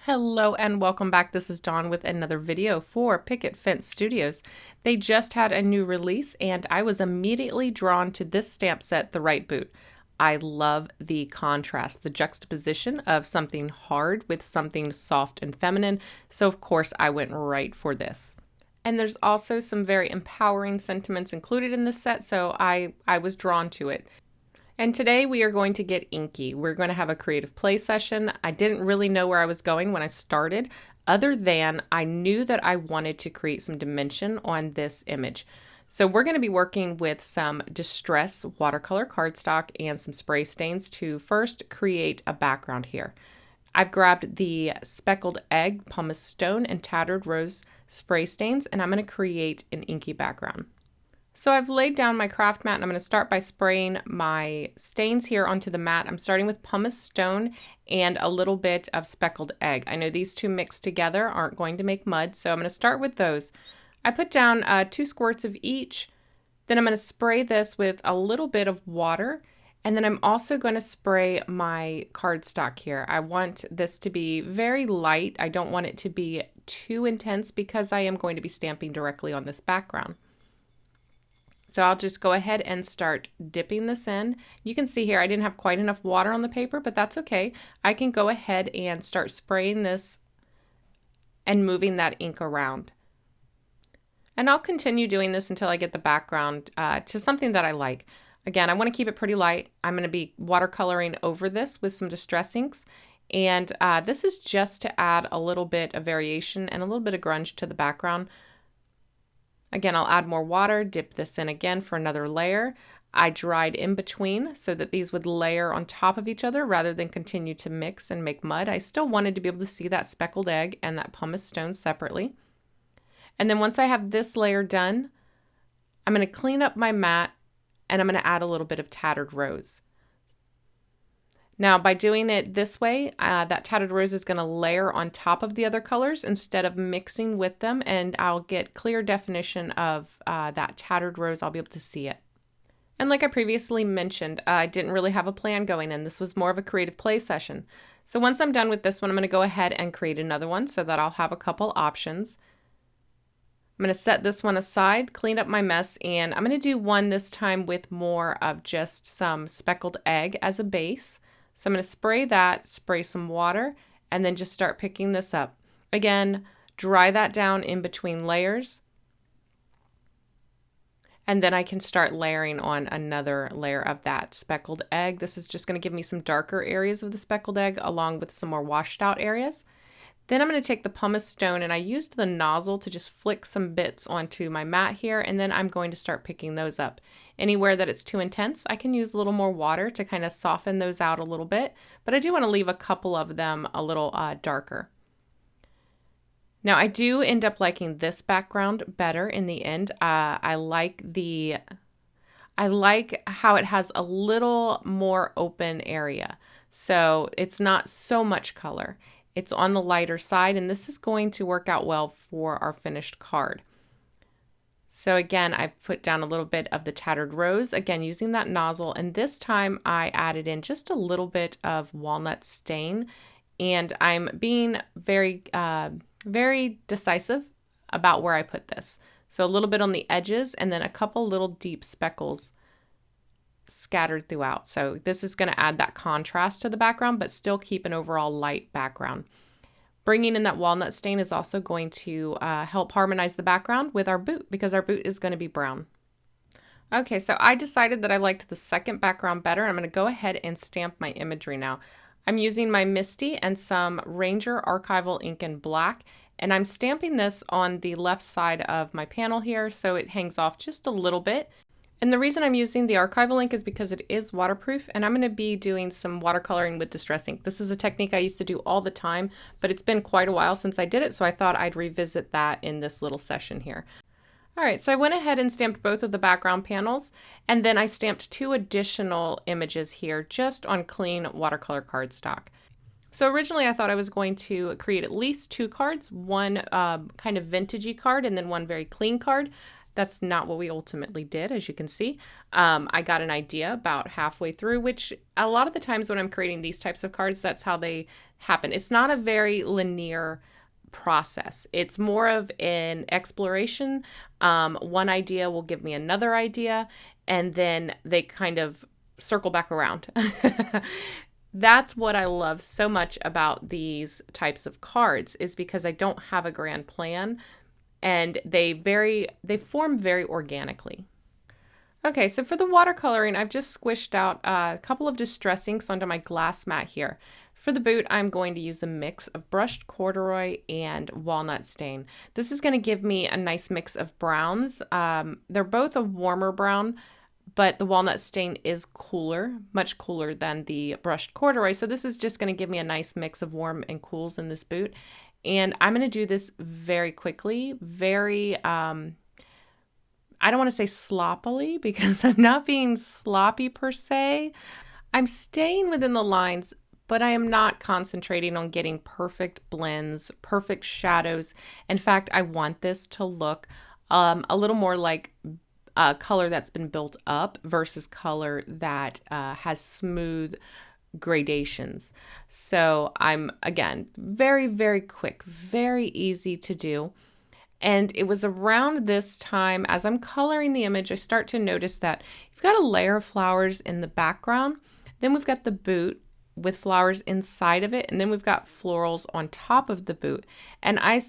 Hello and welcome back. This is Dawn with another video for Picket Fence Studios. They just had a new release and I was immediately drawn to this stamp set, The Right Boot. I love the contrast, the juxtaposition of something hard with something soft and feminine. So of course I went right for this. And there's also some very empowering sentiments included in this set, so I was drawn to it. And today we are going to get inky. We're going to have a creative play session. I didn't really know where I was going when I started, other than I knew that I wanted to create some dimension on this image. So we're going to be working with some distress watercolor cardstock and some spray stains to first create a background here. I've grabbed the speckled egg, pumice stone, and tattered rose spray stains, and I'm going to create an inky background. So I've laid down my craft mat and I'm going to start by spraying my stains here onto the mat. I'm starting with pumice stone and a little bit of speckled egg. I know these two mixed together aren't going to make mud, so I'm going to start with those. I put down 2 squirts of each. Then I'm going to spray this with a little bit of water. And then I'm also going to spray my cardstock here. I want this to be very light. I don't want it to be too intense because I am going to be stamping directly on this background. So I'll just go ahead and start dipping this in. You can see here I didn't have quite enough water on the paper, but that's okay. I can go ahead and start spraying this and moving that ink around. And I'll continue doing this until I get the background to something that I like. Again, I want to keep it pretty light. I'm going to be watercoloring over this with some distress inks. And this is just to add a little bit of variation and a little bit of grunge to the background. Again, I'll add more water, dip this in again for another layer. I dried in between so that these would layer on top of each other rather than continue to mix and make mud. I still wanted to be able to see that speckled egg and that pumice stone separately. And then once I have this layer done, I'm going to clean up my mat and I'm going to add a little bit of tattered rose. Now, by doing it this way, that tattered rose is going to layer on top of the other colors instead of mixing with them, and I'll get clear definition of that tattered rose. I'll be able to see it. And like I previously mentioned, I didn't really have a plan going in. This was more of a creative play session. So once I'm done with this one, I'm going to go ahead and create another one so that I'll have a couple options. I'm going to set this one aside, clean up my mess, and I'm going to do one this time with more of just some speckled egg as a base. So I'm going to spray that, spray some water, and then just start picking this up. Again, dry that down in between layers. And then I can start layering on another layer of that speckled egg. This is just going to give me some darker areas of the speckled egg along with some more washed out areas. Then I'm going to take the pumice stone and I used the nozzle to just flick some bits onto my mat here, and then I'm going to start picking those up. Anywhere that it's too intense, I can use a little more water to kind of soften those out a little bit, but I do want to leave a couple of them a little darker. Now I do end up liking this background better in the end. I like how it has a little more open area, so it's not so much color. It's on the lighter side, and this is going to work out well for our finished card. So again, I put down a little bit of the tattered rose, again using that nozzle, and this time I added in just a little bit of walnut stain, and I'm being very decisive about where I put this. So a little bit on the edges and then a couple little deep speckles scattered throughout. So this is going to add that contrast to the background, but still keep an overall light background. Bringing in that walnut stain is also going to help harmonize the background with our boot, because our boot is going to be brown. Okay, so I decided that I liked the second background better. I'm going to go ahead and stamp my imagery now. I'm using my MISC and some Ranger Archival ink in black, and I'm stamping this on the left side of my panel here so it hangs off just a little bit. And the reason I'm using the archival ink is because it is waterproof, and I'm going to be doing some watercoloring with distress ink. This is a technique I used to do all the time, but it's been quite a while since I did it, so I thought I'd revisit that in this little session here. All right, so I went ahead and stamped both of the background panels, and then I stamped 2 additional images here just on clean watercolor cardstock. So originally I thought I was going to create at least 2 cards, one kind of vintagey card and then one very clean card. That's not what we ultimately did, as you can see. I got an idea about halfway through, which a lot of the times when I'm creating these types of cards, that's how they happen. It's not a very linear process. It's more of an exploration. One idea will give me another idea, and then they kind of circle back around. That's what I love so much about these types of cards, is because I don't have a grand plan, and they form very organically. Okay, so for the watercoloring, I've just squished out a couple of distress inks onto my glass mat here. For the boot, I'm going to use a mix of brushed corduroy and walnut stain. This is going to give me a nice mix of browns. They're both a warmer brown, but the walnut stain is cooler, much cooler than the brushed corduroy. So this is just going to give me a nice mix of warm and cools in this boot. And I'm going to do this very quickly, very, I don't want to say sloppily, because I'm not being sloppy per se. I'm staying within the lines, but I am not concentrating on getting perfect blends, perfect shadows. In fact, I want this to look a little more like color that's been built up versus color that has smooth gradations. So I'm, again, very, very quick, very easy to do. And it was around this time, as I'm coloring the image, I start to notice that you've got a layer of flowers in the background. Then we've got the boot with flowers inside of it, and then we've got florals on top of the boot. And I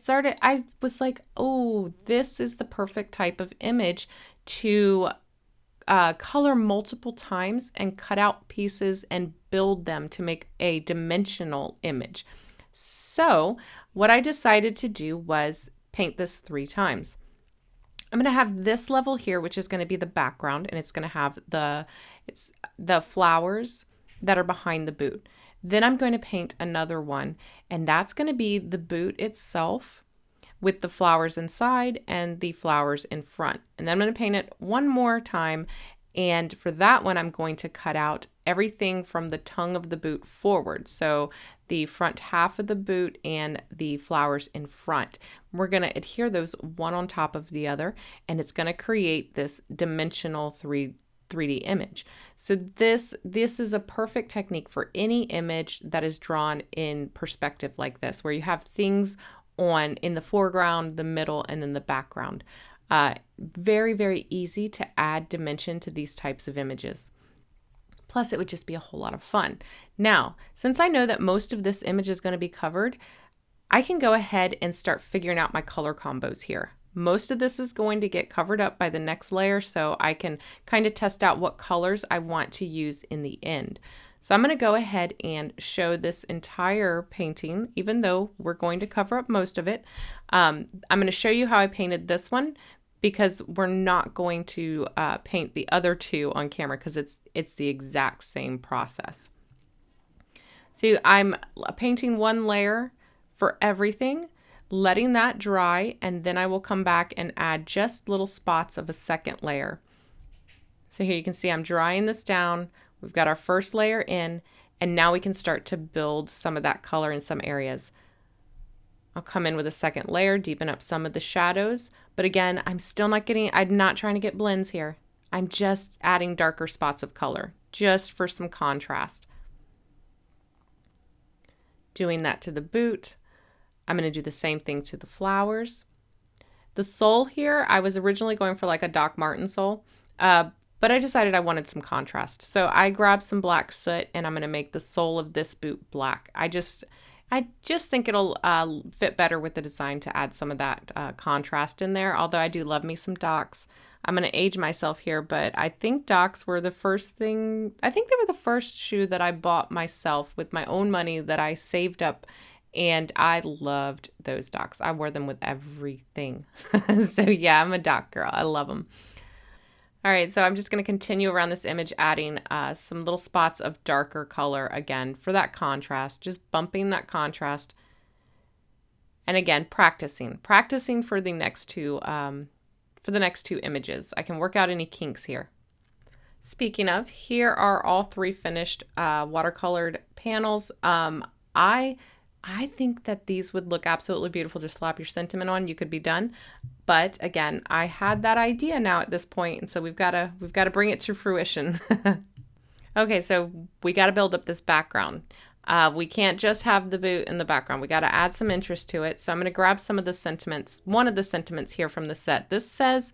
was like, oh, this is the perfect type of image to color multiple times and cut out pieces and build them to make a dimensional image. So what I decided to do was paint this 3 times. I'm going to have this level here, which is going to be the background, and it's going to have the flowers that are behind the boot. Then I'm going to paint another one, and that's going to be the boot itself with the flowers inside and the flowers in front. And then I'm going to paint it one more time. And for that one, I'm going to cut out everything from the tongue of the boot forward. So the front half of the boot and the flowers in front. We're going to adhere those one on top of the other, and it's going to create this dimensional 3D image. So this is a perfect technique for any image that is drawn in perspective like this, where you have things in the foreground, the middle, and then the background. Very, very easy to add dimension to these types of images. Plus, it would just be a whole lot of fun. Now, since I know that most of this image is going to be covered, I can go ahead and start figuring out my color combos here. Most of this is going to get covered up by the next layer, so I can kind of test out what colors I want to use in the end. So I'm going to go ahead and show this entire painting, even though we're going to cover up most of it. I'm going to show you how I painted this one, because we're not going to paint the other 2 on camera, because it's the exact same process. So I'm painting 1 layer for everything, letting that dry, and then I will come back and add just little spots of a second layer. So here you can see I'm drying this down. We've got our first layer in, and now we can start to build some of that color in some areas. I'll come in with a second layer, deepen up some of the shadows, but again, I'm not trying to get blends here. I'm just adding darker spots of color, just for some contrast. Doing that to the boot. I'm going to do the same thing to the flowers. The sole here, I was originally going for like a Doc Marten sole, but I decided I wanted some contrast. So I grabbed some black soot, and I'm going to make the sole of this boot black. I just think it'll fit better with the design to add some of that contrast in there, although I do love me some Docs. I'm going to age myself here, but I think Docs were the first thing, I think they were the first shoe that I bought myself with my own money that I saved up, and I loved those Docs. I wore them with everything. So yeah, I'm a Doc girl. I love them. All right, so I'm just going to continue around this image, adding some little spots of darker color again for that contrast, just bumping that contrast. And again, practicing for the next 2 images. I can work out any kinks here. Speaking of, here are all 3 finished watercolored panels. I think that these would look absolutely beautiful. Just slap your sentiment on, you could be done. But again, I had that idea now at this point, and so we've got to bring it to fruition. Okay, so we got to build up this background. We can't just have the boot in the background. We got to add some interest to it. So I'm going to grab some of the sentiments, one of the sentiments here from the set. This says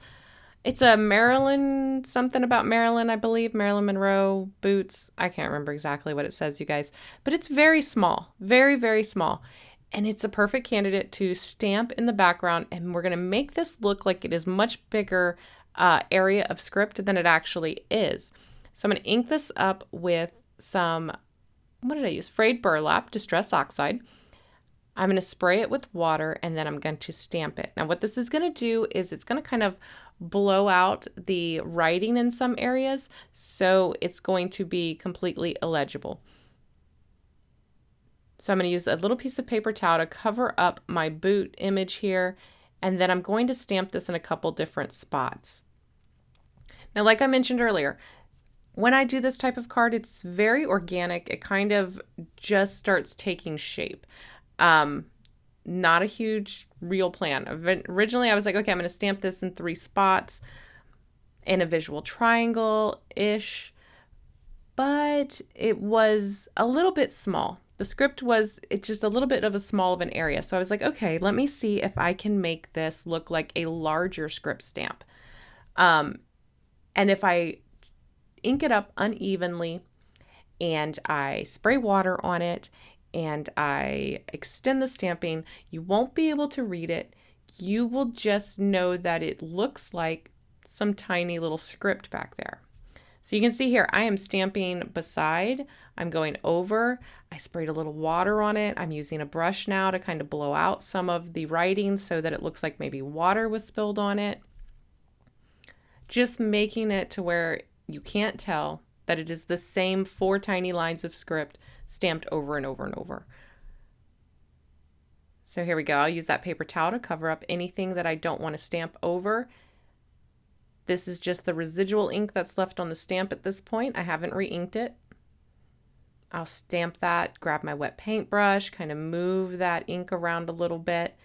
it's a Marilyn, something about Marilyn, I believe, Marilyn Monroe boots. I can't remember exactly what it says, you guys, but it's very small, very, very small. And it's a perfect candidate to stamp in the background. And we're going to make this look like it is much bigger area of script than it actually is. So I'm going to ink this up with some, what did I use? Frayed burlap, Distress Oxide. I'm going to spray it with water, and then I'm going to stamp it. Now what this is going to do is it's going to kind of blow out the writing in some areas, so it's going to be completely illegible. So I'm going to use a little piece of paper towel to cover up my boot image here, and then I'm going to stamp this in a couple different spots. Now, like I mentioned earlier, when I do this type of card, it's very organic. It kind of just starts taking shape. Not a huge real plan. Originally, I was like, okay, I'm going to stamp this in 3 spots in a visual triangle-ish, but it was a little bit small. The script it's just a little bit of a small of an area. So I was like, okay, let me see if I can make this look like a larger script stamp. And if I ink it up unevenly and I spray water on it and I extend the stamping, you won't be able to read it. You will just know that it looks like some tiny little script back there. So you can see here, I am stamping beside, I'm going over, I sprayed a little water on it. I'm using a brush now to kind of blow out some of the writing so that it looks like maybe water was spilled on it. Just making it to where you can't tell that it is the same 4 tiny lines of script stamped over and over and over. So here we go. I'll use that paper towel to cover up anything that I don't want to stamp over. This is just the residual ink that's left on the stamp at this point. I haven't re-inked it. I'll stamp that, grab my wet paintbrush, kind of move that ink around a little bit.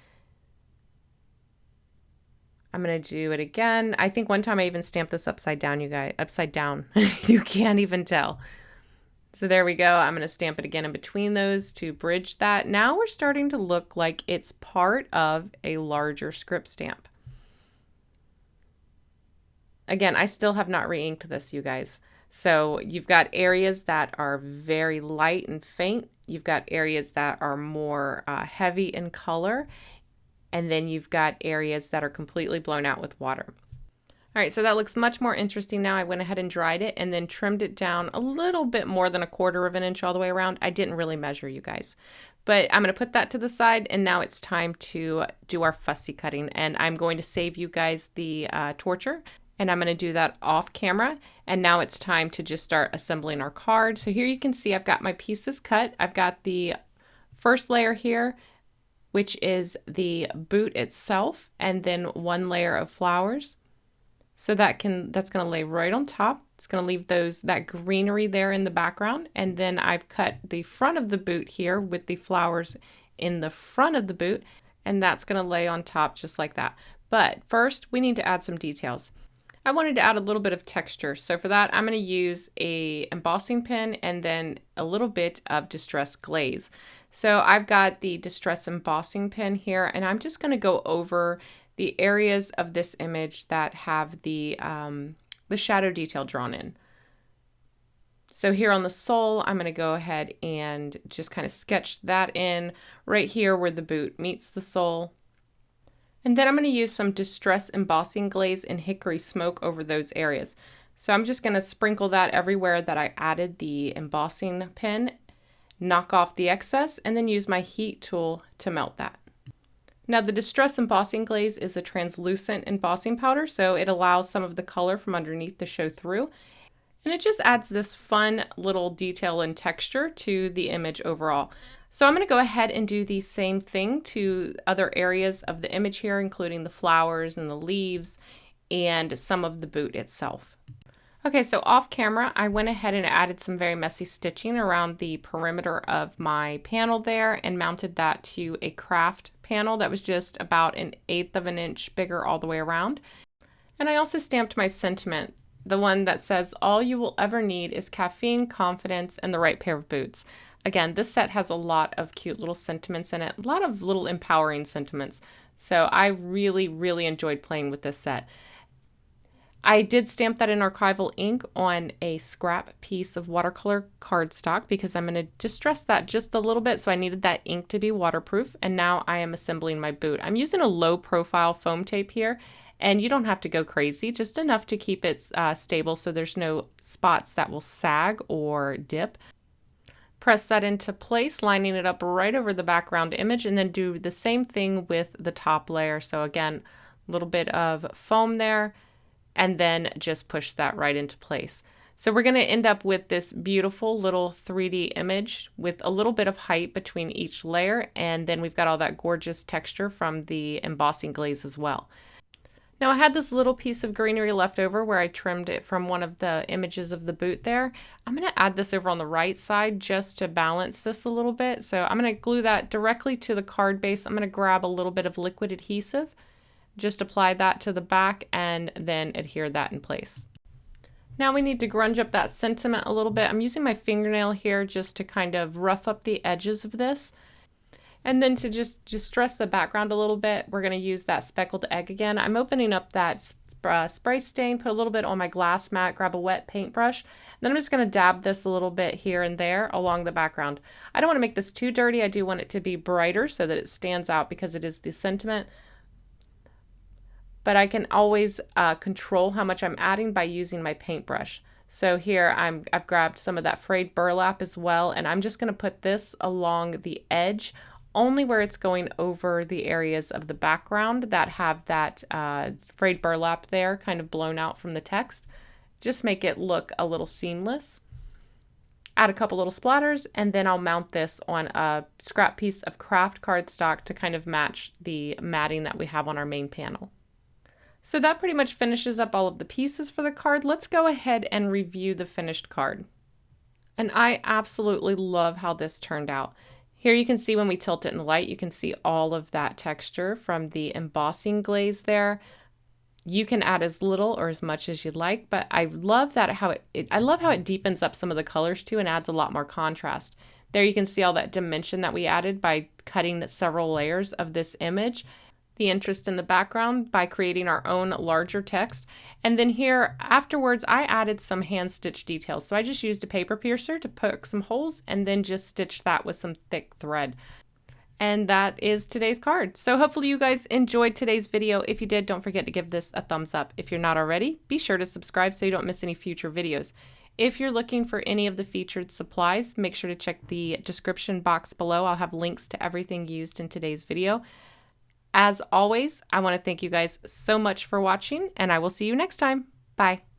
I'm going to do it again. I think one time I even stamped this upside down, you guys. Upside down. You can't even tell. So there we go. I'm going to stamp it again in between those to bridge that. Now we're starting to look like it's part of a larger script stamp. Again, I still have not re-inked this, you guys. So you've got areas that are very light and faint. You've got areas that are more heavy in color. And then you've got areas that are completely blown out with water. All right, so that looks much more interesting now. I went ahead and dried it and then trimmed it down a little bit more than 1/4 of an inch all the way around. I didn't really measure, you guys. But I'm going to put that to the side, and now it's time to do our fussy cutting. And I'm going to save you guys the torture. And I'm going to do that off camera. And now it's time to just start assembling our card. So here you can see I've got my pieces cut. I've got the first layer here, which is the boot itself, and then 1 layer of flowers. So that's going to lay right on top. It's going to leave that greenery there in the background. And then I've cut the front of the boot here with the flowers in the front of the boot, and that's going to lay on top just like that. But first, we need to add some details. I wanted to add a little bit of texture. So for that, I'm going to use a embossing pen and then a little bit of Distress Glaze. So I've got the Distress embossing pen here, and I'm just going to go over the areas of this image that have the shadow detail drawn in. So here on the sole, I'm going to go ahead and just kind of sketch that in right here where the boot meets the sole. And then I'm going to use some Distress embossing glaze and hickory smoke over those areas. So I'm just going to sprinkle that everywhere that I added the embossing pen, knock off the excess, and then use my heat tool to melt that. Now the Distress embossing glaze is a translucent embossing powder, so it allows some of the color from underneath to show through. And it just adds this fun little detail and texture to the image overall. So I'm going to go ahead and do the same thing to other areas of the image here, including the flowers and the leaves and some of the boot itself. Okay, so off camera, I went ahead and added some very messy stitching around the perimeter of my panel there and mounted that to a craft panel that was just about 1/8 of an inch bigger all the way around. And I also stamped my sentiment, the one that says, all you will ever need is caffeine, confidence, and the right pair of boots. Again, this set has a lot of cute little sentiments in it, a lot of little empowering sentiments. So I really, really enjoyed playing with this set. I did stamp that in archival ink on a scrap piece of watercolor cardstock because I'm going to distress that just a little bit, so I needed that ink to be waterproof. And now I am assembling my boot. I'm using a low profile foam tape here, and you don't have to go crazy, just enough to keep it stable so there's no spots that will sag or dip. Press that into place, lining it up right over the background image, and then do the same thing with the top layer. So again, a little bit of foam there, and then just push that right into place. So we're going to end up with this beautiful little 3D image with a little bit of height between each layer, and then we've got all that gorgeous texture from the embossing glaze as well. Now I had this little piece of greenery left over where I trimmed it from one of the images of the boot there. I'm going to add this over on the right side just to balance this a little bit. So I'm going to glue that directly to the card base. I'm going to grab a little bit of liquid adhesive, just apply that to the back, and then adhere that in place. Now we need to grunge up that sentiment a little bit. I'm using my fingernail here just to kind of rough up the edges of this. And then to just distress the background a little bit, we're going to use that speckled egg again. I'm opening up that spray stain, put a little bit on my glass mat, grab a wet paintbrush. Then I'm just going to dab this a little bit here and there along the background. I don't want to make this too dirty. I do want it to be brighter so that it stands out because it is the sentiment. But I can always control how much I'm adding by using my paintbrush. So here I've grabbed some of that frayed burlap as well, and I'm just going to put this along the edge, only where it's going over the areas of the background that have that frayed burlap there kind of blown out from the text. Just make it look a little seamless. Add a couple little splatters, and then I'll mount this on a scrap piece of craft cardstock to kind of match the matting that we have on our main panel. So that pretty much finishes up all of the pieces for the card. Let's go ahead and review the finished card. And I absolutely love how this turned out. Here you can see when we tilt it in the light, you can see all of that texture from the embossing glaze there. You can add as little or as much as you'd like, but I love that I love how it deepens up some of the colors too and adds a lot more contrast. There you can see all that dimension that we added by cutting several layers of this image. The interest in the background by creating our own larger text. And then here afterwards, I added some hand stitch details. So I just used a paper piercer to poke some holes and then just stitch that with some thick thread. And that is today's card. So hopefully you guys enjoyed today's video. If you did, don't forget to give this a thumbs up. If you're not already, be sure to subscribe so you don't miss any future videos. If you're looking for any of the featured supplies, make sure to check the description box below. I'll have links to everything used in today's video. As always, I want to thank you guys so much for watching, and I will see you next time. Bye.